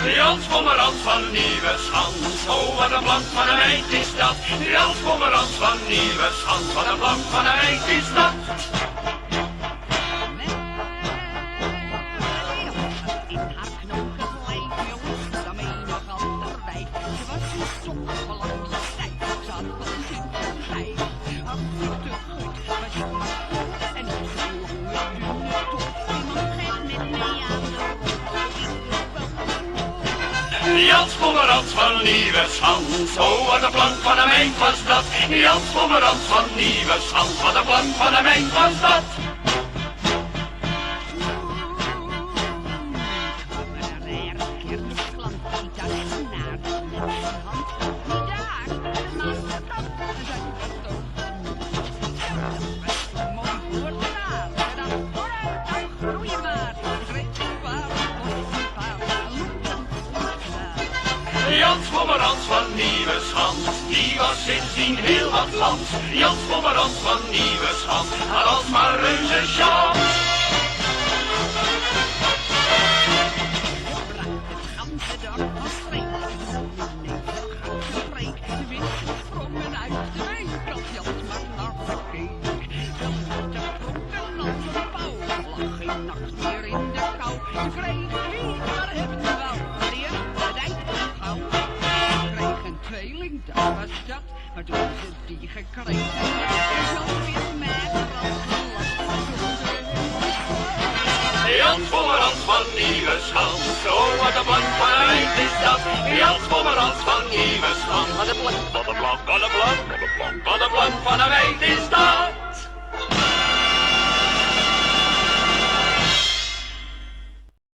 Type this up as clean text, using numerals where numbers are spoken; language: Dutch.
Jans Pommerans van Nieuweschans, oh wat een plank van een meid is dat. Jans Pommerans van Nieuweschans, wat een plank van een meid is dat. Jans Pommerans van Nieuweschans, oh wat een plank van een meid was dat. Jans Pommerans van Nieuweschans, wat een plank van een meid was dat. Jans Pommerans van Nieuweschans, die was sindsdien heel wat glans. Jans Pommerans van Nieuweschans, had alsmaar reuze chance. Dat was dat, maar toen ze die gekregen, is alweer met Jans Pommerans van Nieuweschans, oh wat een plank van een meid is dat. Jans Pommerans van Nieuweschans, wat een plank, wat een plank, wat een plank, wat een plank, wat een plank van een meid